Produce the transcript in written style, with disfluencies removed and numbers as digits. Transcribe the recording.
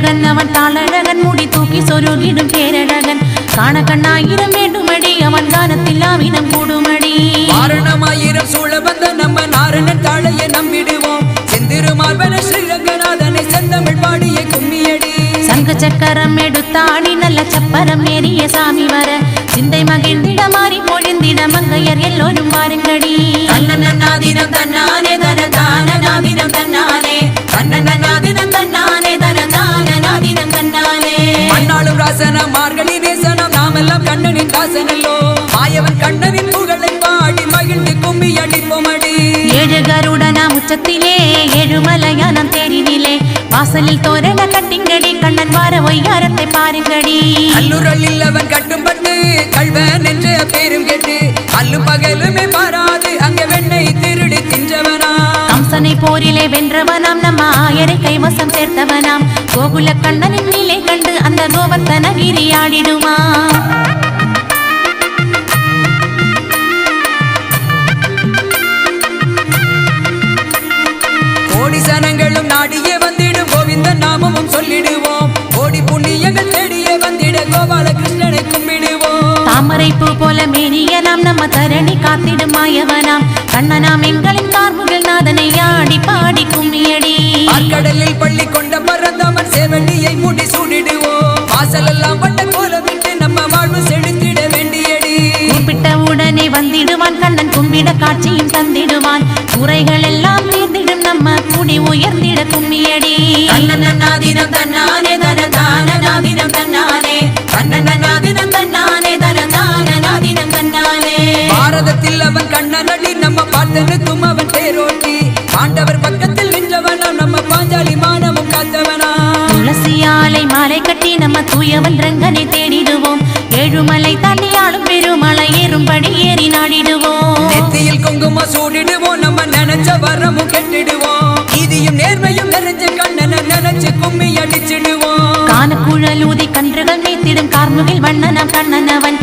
பேரழகன் அவன் தாளழகன் முடி தூக்கி சொருகிடும் பேரழகன் காண கண்ணாயிரம் வேண்டுமடி அவன் கானத்தில் ஆவினம் கூடுமடி வாரணமாயிரம் சூழ வந்த நம்ம நாரணன் தாளையை நம்பிடுவோம் செந்திருமார்வன ஸ்ரீரங்கநாதனை செந்தமிழ் பாடிய கும்மியடி சங்கு சக்கரம் எடுத்தாடி நல்ல சப்பரம் ஏறிய சாமி வர சிந்தை மகிழ்ந்திட மாறி பொழிந்திட மங்கையர் எல்லோரும் வாருங்கடி தன்னன்னாதினம் தன்னானே தன தானநாதினம் தன்னானே தன்னன்னாதினம் தன்னானே தன தானநாதினம் தன்னானே மண்ணாளும் ராசனம் மார்கழி நேசனம் நாமெல்லாம் கண்ணனின் தாசனல்லோ மாயவன் கண்ணனின் புகழை பாடி மகிழ்ந்து கும்மி அடிப்போமடி ஏழு கருடனா முச்சத்திலே ஏழுமலையானம் தேரினிலே வாசலில் தோரண கட்டிங்கடி கண்ணன் வார ஒய்யாரத்தை பாருங்கடி அல்லுரலில் அவன் கட்டும் பட்டு கல்வன் என்ற பேரும் கேட்டு அல்லும் பகலுமே பாராது அங்க வெண்ணை திருடி தின்றவனா கம்சனை போரிலே வென்றவனாம் நம்ம ஆயரை கைவசம் சேர்த்தவனாம் கோகுல கண்ணனின் நிலை கண்டு அந்த கோவர்த்தன வீரியாடிடுமா கோடி சனங்களும் நாடியே வந்திடும் கோவிந்த நாமமும் சொல்லிடுவோம் கோடி புண்ணியங்கள் தேடியே வந்திட கோபால கிருஷ்ணனை கும்பிடுவோம் தாமரை பூ போல மேனியனாம் நம்ம தரணி காத்திடும் மாயவனாம் கண்ணனாம் எங்களின் கார்முகில் நாதனை ஆடி பாடி கும்மியடி கடலில் பள்ளி கொண்ட மறந்தவன் சேவண்டியை முடி சூடிடுவோம் வாசல் எல்லாம் வட்ட கோலமிட்டு நம்ம வாழ்வு செழித்திட வேண்டியடி கூப்பிட்ட உடனே வந்திடுவான் கண்ணன் கும்பிட காட்சியும் தந்திடுவான் குறைகள் எல்லாம் தீர்ந்திடும் நம்ம குடி உயர்ந்திட கும்மியடி தன்னன்னாதினம் தன்னானே தன தானநாதினம் தன்னானே தன்னன்னாதினம் தன்னானே தன தானநாதினம் தன்னானே பாரதத்தில் அவன் கண்ணனடி நம்ம பார்த்தனுக்கும் அவன் தேரோட்டி பாண்டவர் பக்கத்தில் நின்றவனா நம்ம பாஞ்சாலி மானமும் காத்தவனா துளசியாலை மாலை கட்டி நம்ம தூயவன் ரங்கனை தேடிடுவோம் ஏழுமலை தாண்டி ஆளும் பெருமலை ஏறும்படி ஏறி நாடிடுவோம் நெத்தியில் குங்கும சூடிடுவோம் நம்ம நினைச்ச வரமும் கெட்டிடுவோம் இதியும் நேர்மையும் நிறைஞ்ச கண்ணனை நினைச்சு கும்மி அடிச்சிடுவோம் கான குழலூதி கன்றுகள் மேத்திடும் கார்முகில் வண்ணனாம் கண்ணனவன்